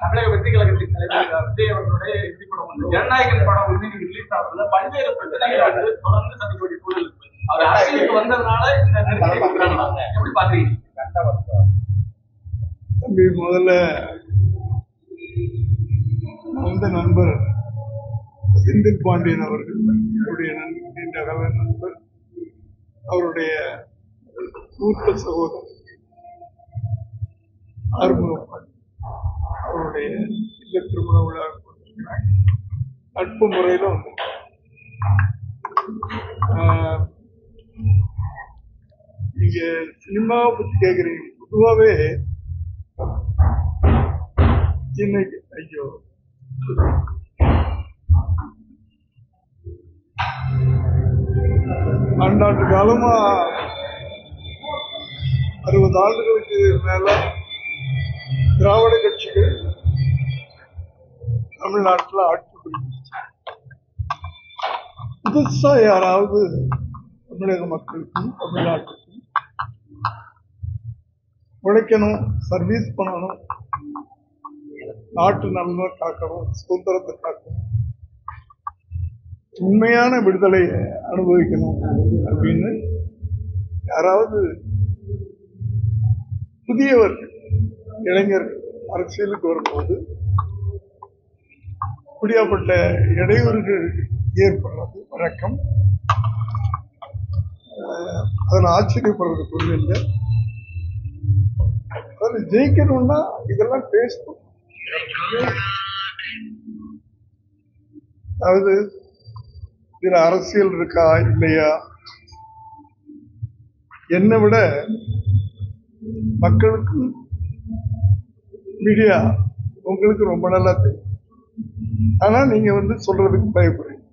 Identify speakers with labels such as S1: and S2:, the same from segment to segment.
S1: தமிழக வெற்றி கழகத்தின் தலைவர் விஜய் அவர்களுடைய இறுதி படம் வந்து ஜனநாயகன் படம் வந்து நீங்க ரிலீஸ் ஆகுதுல பல்வேறு பிரச்சனைகள் வந்து தொடர்ந்து சந்திக்க வேண்டிய சூழல் இருக்கு. அவர் அரசியலுக்கு வந்ததுனால இந்த நெருக்கடி கொடுக்குறாங்க, எப்படி பாக்குறீங்க?
S2: தம்பி, முதல்ல அந்த நண்பர் செந்தில் பாண்டியன் அவர்கள் அவருடைய நீண்ட கால நண்பர், அவருடைய மூத்த சகோதரர் ஆறுமுகம் அவருடைய இல்ல திருமண விழா நட்பு முறையில வந்து நீங்க சினிமாவை பத்தி கேக்குறீங்க. பொதுவாவே இன்னைக்கு ஐயோ ஆண்டாண்டு காலமா 60 ஆண்டுகளுக்கு மேல திராவிட கட்சிகள் தமிழ்நாட்டில் ஆட்சி புரிஞ்சிச்சு. புதுசா யாராவது தமிழக மக்களுக்கும் தமிழ்நாட்டுக்கும் உழைக்கணும், சர்வீஸ் பண்ணணும், நாட்டு நலனை காக்கணும், சுதந்திரத்தை காக்கணும், உண்மையான விடுதலையை அனுபவிக்கணும் அப்படின்னு யாராவது புதியவர்கள் இளைஞர்கள் அரசியலுக்கு வரும்போது இப்படியாப்பட்ட இடையூறுகள் ஏற்படுறது வழக்கம். அதில் ஆச்சரியப்படுறது பொருள் இல்லை. அதில் ஜெயிக்கணும்னா இதெல்லாம் பேசணும். அதாவது இதுல அரசியல் இருக்கா இல்லையா, என்னை விட மக்களுக்கும் மீடியா உங்களுக்கு ரொம்ப நல்லா தெரியும். ஆனா நீங்க வந்து சொல்றதுக்கு பயப்படுறீங்க.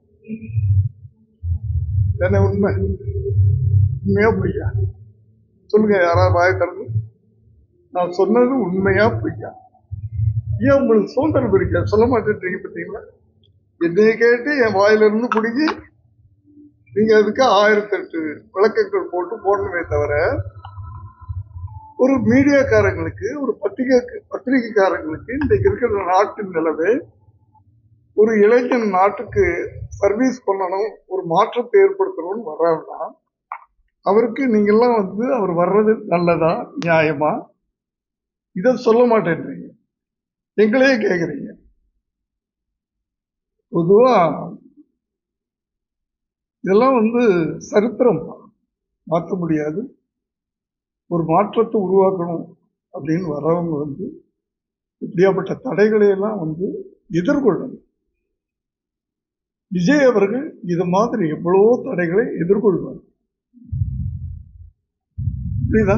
S2: என்ன உண்மை? உண்மையா பொய்யா சொல்லுங்க. யாராவது வாய திறந்து நான் சொன்னது உண்மையா பொய்யா? ஏன் உங்களுக்கு சுதந்திரம் இருக்கா? சொல்ல மாட்டேன்றீங்க. பார்த்தீங்களா? என்னைய கேட்டு என் வாயிலிருந்து பிடிங்கி நீங்க அதுக்கு 1008 விளக்கங்கள் போட்டு போடணுமே தவிர, ஒரு மீடியாக்காரங்களுக்கு, ஒரு பத்திரிகைக்காரங்களுக்கு இன்றைக்கு இருக்கிற நாட்டின் நிலவே, ஒரு இளைஞன் நாட்டுக்கு சர்வீஸ் பண்ணணும், ஒரு மாற்றத்தை ஏற்படுத்தணும்னு வர்றாருன்னா அவருக்கு நீங்கெல்லாம் வந்து அவர் வர்றது நல்லதா, நியாயமா? இதை சொல்ல மாட்டேன்றீங்க, எங்களையே கேக்குறீங்க. பொதுவா இதெல்லாம் வந்து சரித்திரம் மாற்ற முடியாது. ஒரு மாற்றத்தை உருவாக்கணும் அப்படின்னு வர்றவங்க வந்து இப்படியாப்பட்ட தடைகளை எல்லாம் வந்து எதிர்கொள்ளணும். விஜய் அவர்கள் இது மாதிரி எவ்வளவோ தடைகளை எதிர்கொள்வார். புரியுதா?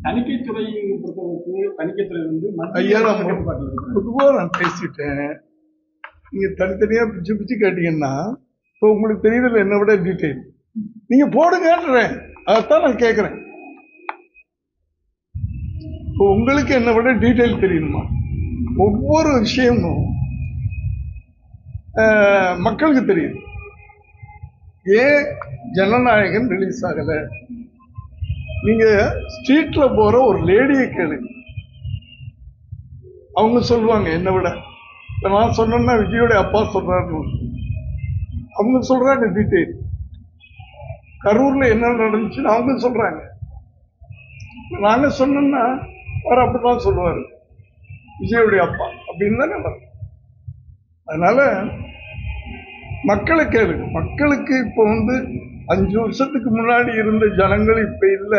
S1: தணிக்கைத்துறையை பொறுத்தவரைக்கும் தணிக்கைத்துறை வந்து
S2: ஐயா, நான் பொதுவா நான் பேசிட்டேன். நீங்க தனித்தனியா பிச்சு பிச்சு கேட்டீங்கன்னா இப்போ உங்களுக்கு தெரியல என்ன விட டீட்டெயில் நீங்க போடுங்கன்றேன். அதைத்தான் நான் கேட்கிறேன். இப்போ உங்களுக்கு என்ன விட டீட்டெயில் தெரியணுமா? ஒவ்வொரு விஷயமும் மக்களுக்கு தெரியும். ஏன் ஜனநாயகன் ரிலீஸ் ஆகல? நீங்க ஸ்ட்ரீட்ல போற ஒரு லேடியை கேளுங்க, அவங்க சொல்லுவாங்க. என்னை விட நான் சொன்னா விஜயோட அப்பா சொல்றாரு, அவங்க சொல்றாங்க டீட்டெயில். கரூர்ல என்ன நடந்துச்சுன்னு அவங்க சொல்றாங்க. நாங்க சொன்னோம்னா அவர் அப்படிதான் சொல்லுவாரு, விஜயோடைய அப்பா அப்படின்னு தான் நடக்கும். அதனால மக்களை கேளுங்க. மக்களுக்கு இப்போ வந்து 5 வருஷத்துக்கு முன்னாடி இருந்த ஜனங்கள் இப்ப இல்ல.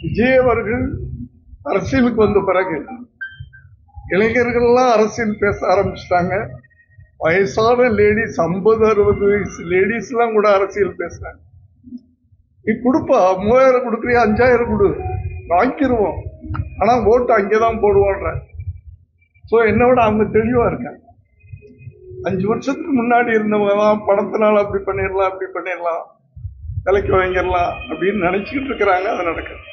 S2: விஜய் அவர்கள் அரசியலுக்கு வந்த பிறகு இளைஞர்கள் எல்லாம் அரசியல் பேச ஆரம்பிச்சுட்டாங்க. வயசான லேடிஸ் 50-60 வயசு லேடிஸ் எல்லாம் கூட அரசியல் பேசுறாங்க. நீ கொடுப்பா, 3000 கொடுக்குறியா, 5000 கொடு, வாங்கிடுவோம், ஆனா ஓட்டு அங்கேதான் போடுவோன்ற. ஸோ என்னை விட அவங்க தெளிவா இருக்காங்க. 5 வருஷத்துக்கு முன்னாடி இருந்தவங்க தான் பணத்தினால அப்படி பண்ணிடலாம், அப்படி பண்ணிடலாம், விலைக்கு வாங்கிடலாம் அப்படின்னு நினைச்சுக்கிட்டு இருக்கிறாங்க. அது நடக்குது.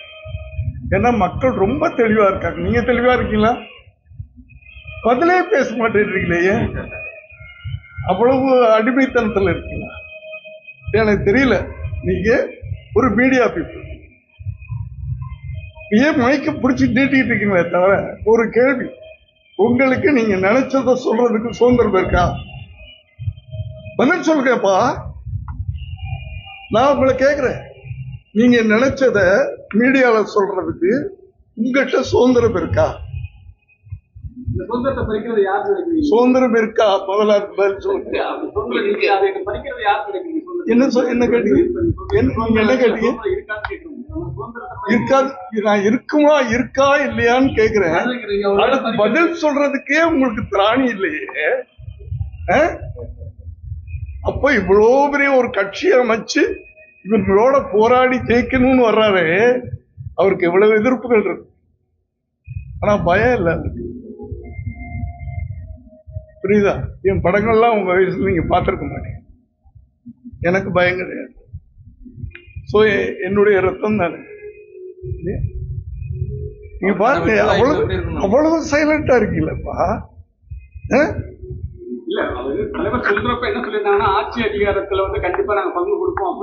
S2: ஏன்னா மக்கள் ரொம்ப தெளிவா இருக்காங்க. நீங்க தெளிவா இருக்கீங்களா? பதிலே பேச மாட்டேன்றீங்களே, அவ்வளவு அடிமைத்தனத்தில் இருக்கீங்க. எனக்கு தெரியல. நீங்க ஒரு மீடியா பீப்புள், ஏன் மைக்க பிடிச்சி நீட்டிட்டு இருக்கீங்களே தவிர ஒரு கேள்வி, உங்களுக்கு நீங்க நினைச்சத சொல்றதுக்கு சுதந்திரம் இருக்கா? பதில் சொல்லுங்கப்பா. நான் உங்களை கேட்கிறேன், நீங்க நினைச்சத மீடியால சொல்றதுக்கு உங்ககிட்ட சுதந்திரம் இருக்கா?
S1: சுதந்திரத்தை பறிக்கிறது யார் நினைக்கிறீங்க?
S2: சுதந்திரம் இருக்கா? முதல்ல பதில் சொல்லுங்க.
S1: பறிக்கிறது யார் நினைக்கிறீங்க?
S2: என்ன கேட்டீங்க? நீங்க என்ன கேட்டீங்க? இருக்காது. நான் இருக்குமா இருக்கா இல்லையான்னு கேக்குறேன். பதில் சொல்றதுக்கே உங்களுக்கு திராணி இல்லையே. அப்ப இவ்வளவு பெரிய ஒரு கட்சி அமைச்சு இவங்களோட போராடி ஜெயிக்கணும்னு வர்றாரு, அவருக்கு எவ்வளவு எதிர்ப்புகள் இருக்கு. ஆனா பயம் இல்ல. புரியுதா? என் படங்கள்லாம் உங்க வயசுல நீங்க பார்த்திருக்க மாட்டீங்க. எனக்கு பயம் கிடையாது. சோ என்னுடைய ரத்தம் தானே. நீங்க பாருங்க, அவ்வளவு சைலண்டா இருக்கீங்களப்பா.
S1: இல்ல, தலைவர் சொல்றப்ப என்ன சொல்லிருந்தாங்கன்னா, ஆட்சி அதிகாரத்துல கண்டிப்பா நாங்க பங்கு கொடுப்போம்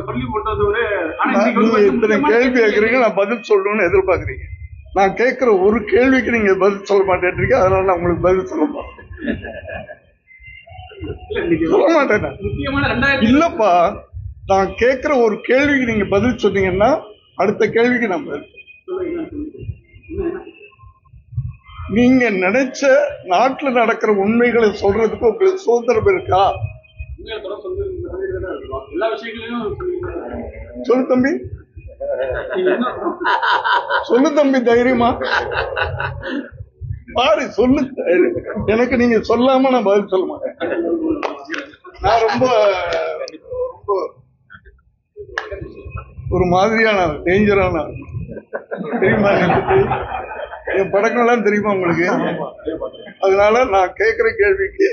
S1: சொல்லி கொண்டது ஒரு.
S2: நீங்க இத்தனை கேள்வி கேட்கறீங்க, நான் பதில் சொல்லணும்னு எதிர்பார்க்கறீங்க. நான் கேட்கிற ஒரு கேள்விக்கு நீங்க பதில் சொல்ல மாட்டேன்றீங்க. அதனால நான் உங்களுக்கு பதில் சொல்ல மாட்டேன். இல்லப்பா, நான் கேட்கிற ஒரு கேள்விக்கு நீங்க பதில் சொன்னீங்கன்னா அடுத்த கேள்விக்கு நான் பதில். நீங்க நினைச்ச நாட்டுல நடக்கிற உண்மைகளை சொல்றதுக்கு உங்களுக்கு சுதந்திரம் இருக்கா? சொல்லு தம்பி, சொல்லு தம்பி, தைரியமா பாரு, சொல்லு. எனக்கு நீங்க சொல்லாம நான் பதில் சொல்ல மாட்டேன். நான் ரொம்ப ஒரு மாதிரியான டேஞ்சரான தெரியுமா? என் படங்கள்லாம் தெரியுமா உங்களுக்கு? அதனால நான் கேட்கிற கேள்விக்கு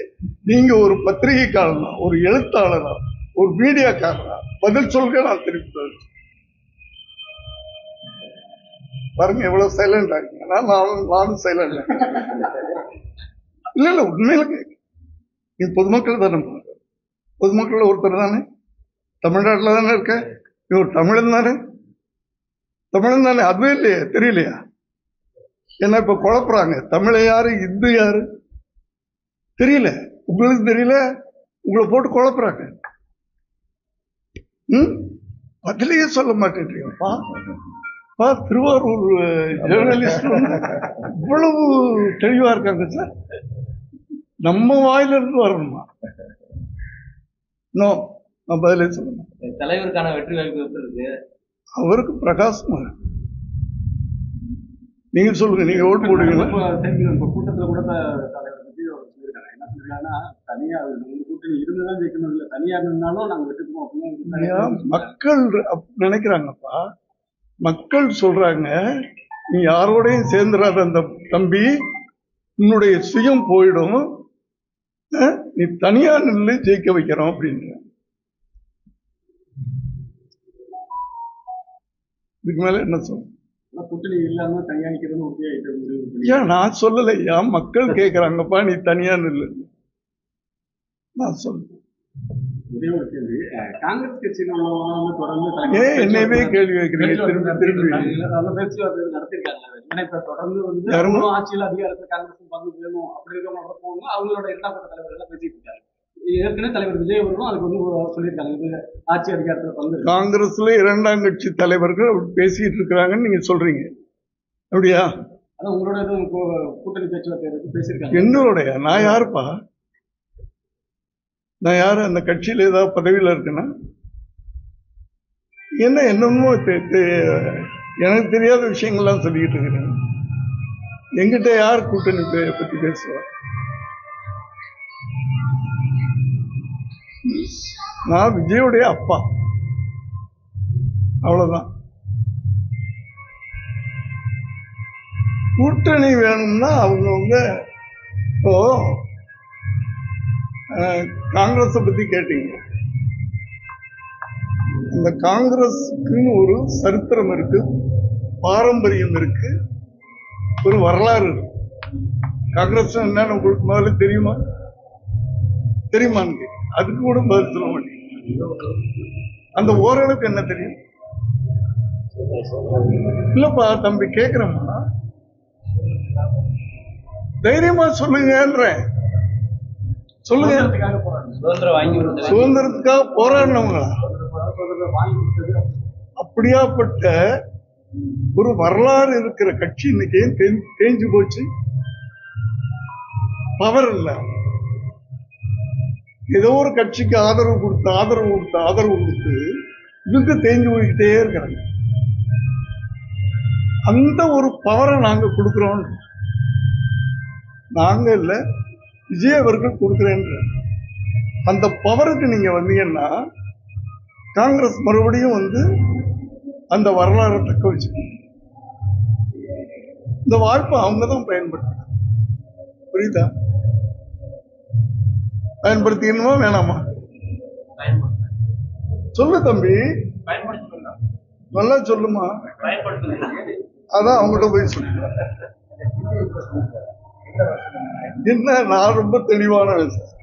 S2: நீங்க ஒரு பத்திரிகைக்காரனா, ஒரு எழுத்தாளனா, ஒரு மீடியாக்காரனா பதில் சொல்க. நான் திருப்பி பதில் பாருங்க, எவ்வளவு சைலண்ட் ஆகுங்க. நானும் சைலண்ட். இல்ல இல்ல, உண்மையில நீ பொதுமக்கள் தானே, பொதுமக்கள் ஒருத்தர் தானே, தமிழ்நாட்டில் தானே இருக்க. நீ ஒரு தமிழன் தானே, தமிழன் தானே. அதுவே இல்லையா, தெரியலையா? என்ன இப்ப குழப்புறாங்க, தமிழ யாரு இந்து யாரு தெரியல. உங்களுக்கு தெரியல, உங்களை போட்டு குழப்புறாங்க. பதிலையே சொல்ல மாட்டேன்றீங்கப்பா. திருவாரூர் ஜேர்னலிஸ்ட் இவ்வளவு தெளிவா இருக்காங்க சார். நம்ம வாயில இருந்து வரணுமா? நான் பதிலே சொல்லணும்.
S3: தலைவருக்கான வெற்றி வாய்ப்பு இருக்கு.
S2: அவருக்கு பிரகாசமா. நீங்க சொல்லுங்க, நீங்க ஓட்டு போடுவீங்களா?
S1: கூட்டத்துல கூட தலைவர் விஜய் அவர் சொல்லியிருக்காங்க. என்ன சொல்லிருக்காங்கன்னா, தனியா கூட்டணி இருந்துதான் ஜெயிக்கணும், இல்ல தனியா இருந்தாலும் நாங்க வெட்டுக்கணும் அப்படின்னு
S2: மக்கள் நினைக்கிறாங்கப்பா. மக்கள் சொல்றாங்க, நீ யாரோடையும் சேர்ந்துடாத அந்த தம்பி, உன்னுடைய சுயம் போயிடும், நீ தனியா நின்று ஜெயிக்க வைக்கிறோம் அப்படின்னு. இதுக்கு மேல என்ன சொல்ல?
S1: கூட்டணி இல்லாம தனியா நிக்கிறது
S2: ஏன் நான் சொல்லலையா? மக்கள் கேட்கறாங்கப்பா, நீ தனியா நில்லு. நான் சொல்றேன்.
S1: காங்கிரஸ் கட்சியில தொடர்ந்து
S2: என்னையவே கேள்வி வைக்கிறீங்க திரும்பி திரும்பி.
S1: பேச்சுவார்த்தை நடத்திருக்காங்க. தொடர்ந்து ஆட்சியில் அதிகாரத்துல காங்கிரஸ் பங்கு வேணும் அப்படி இருக்க அவங்களோட இரண்டாம் கட்ட தலைவர்கள் பேசிட்டு இருக்காங்க. ஏற்கனவே தலைவர் விஜய் அவர்களும் அதுக்கு சொல்லியிருக்காங்க, ஆட்சி அதிகாரத்துல பங்கு.
S2: காங்கிரஸ்ல இரண்டாம் கட்சி தலைவர்கள் பேசிட்டு இருக்கிறாங்கன்னு நீங்க சொல்றீங்க, அப்படியா?
S1: அதான் உங்களோட கூட்டணி பேச்சுவார்த்தை பேசியிருக்காங்க.
S2: என்னோடைய நான் யாருப்பா? நான் யாரு? அந்த கட்சியில ஏதாவது பதவியில இருக்குன்னா என்ன என்னமோ எனக்கு தெரியாத விஷயங்கள்லாம் சொல்லிக்கிட்டு இருக்கிறேன். எங்கிட்ட யார் கூட்டணி பத்தி பேசுவா? நான் விஜயோடைய அப்பா, அவ்வளவுதான். கூட்டணி வேணும்னா அவங்கவுங்க. இப்போ காங்கிரஸ் பத்தி கேட்டீங்க. அந்த காங்கிரஸுக்குன்னு ஒரு சரித்திரம் இருக்கு, பாரம்பரியம் இருக்கு, ஒரு வரலாறு இருக்கு. காங்கிரஸ் என்னன்னு உங்களுக்கு முதல்ல தெரியுமா? தெரியுமான்னு அதுக்கு கூட பதில் சொல்ல மாட்டேங்க. அந்த ஓரளவுக்கு என்ன தெரியும்? இல்லப்பா தம்பி கேக்குறேம்மா, தைரியமா சொல்லுங்கன்றேன். சொல்லுங்க.
S1: சுதந்திரத்துக்காக போராடணும்.
S3: சுதந்திரம் வாங்கி கொடுத்தது
S2: சுதந்திரத்துக்காக போராடினவங்களா?
S1: சுதந்திரம் வாங்கி கொடுத்தது
S2: அப்படியாப்பட்ட ஒரு வரலாறு இருக்கிற கட்சி இன்னைக்கு ஏன் தேஞ்சு போச்சு? பவர் இல்ல. ஏதோ ஒரு கட்சிக்கு ஆதரவு கொடுத்து இவங்க தேஞ்சு போய்கிட்டே இருக்கிறாங்க. அந்த ஒரு பவரை நாங்க கொடுக்கிறோம். நாங்க இல்ல, விஜய் அவர்கள் கொடுக்கிறேன்ற அந்த பவருக்கு நீங்க வந்தீங்கன்னா காங்கிரஸ் மறுபடியும் அந்த வரலாறை தக்க வச்சுக்கணும். இந்த வாய்ப்பை அவங்க தான் பயன்படுத்தணும். புரியுதா? பயன்படுத்திக்கணுமா வேணாமா? சொல்லு தம்பி, நல்லா சொல்லுமா. அதான் அவங்கள்ட்ட போய் சொல்லு. என்ன, நான் ரொம்ப தெளிவான விஷயம்.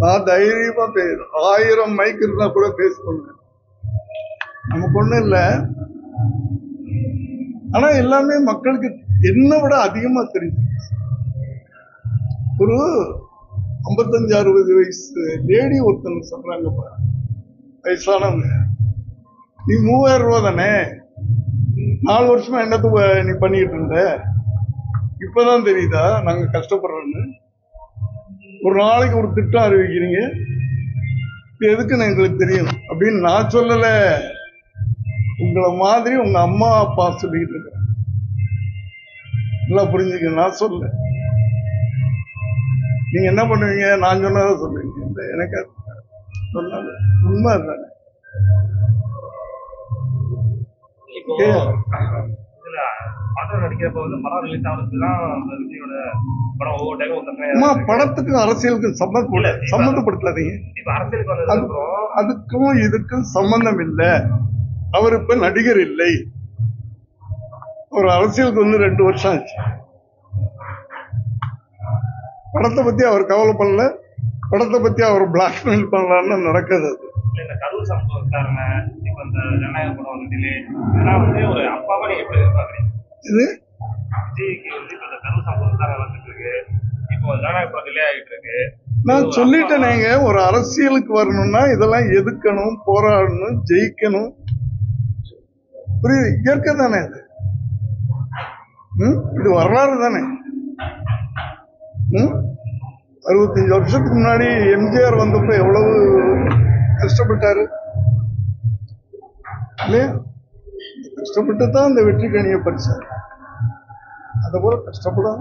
S2: நான் தைரியமா பேசுறேன். 1000 மைக் இருந்தா கூட பேசுவேன். நமக்கு ஒண்ணும் இல்ல. ஆனா எல்லாமே மக்களுக்கு என்ன விட அதிகமா தெரியும். ஒரு 55-60 வயசு லேடி ஒருத்தன் சொல்றாங்க, வயசானவங்க, நீ 3000 ரூபா தானே 4 வருஷமா என்னத்துக்கு நீ பண்ணிட்டு இருந்த, இப்பதான் தெரியுதா நாங்க கஷ்டப்படுறோன்னு? ஒரு நாளைக்கு ஒரு திட்டம் அறிவிக்கிறீங்க, எதுக்குன்னு எங்களுக்கு தெரியும் அப்படின்னு நான் சொல்லல. உங்களை மாதிரி உங்க அம்மா அப்பா சொல்லிட்டு இருக்க. நல்லா புரிஞ்சுக்க, நான் சொல்ல. நீங்க என்ன பண்ணுவீங்க? நான் சொன்னதை சொல்லுவீங்க. எனக்கு சொன்னது உண்மை தானே. படத்துக்கு அரசியலுக்கு சம்பந்தப்படுத்தாதீங்க. அதுக்கும் இதுக்கும் சம்பந்தம் இல்லை. அவர் இப்ப நடிகர் இல்லை. ஒரு அரசியலுக்கு 2 வருஷம் ஆச்சு. படத்தை பத்தி அவர் கவலை பண்ணல. படத்தை பத்தி அவர் பிளாக்மெயில் பண்ணலான்னு நடக்குது. இது நான் சொல்லிட்டேனேங்க, ஒரு அரசியலுக்கு வரணும்னா இதெல்லாம் எதுக்கணும், போராடணும், ஜெயிக்கணும். புரியுது? இயற்கை தானே இது. இது வரலாறு தானே. 65 வருஷத்துக்கு முன்னாடி எம்ஜிஆர் வந்தப்ப எவ்வளவு கஷ்டப்பட்டாரு இல்லையா? கஷ்டப்பட்டு தான் அந்த வெற்றி கனியை பறிச்சார். அதை போல கஷ்டப்படாம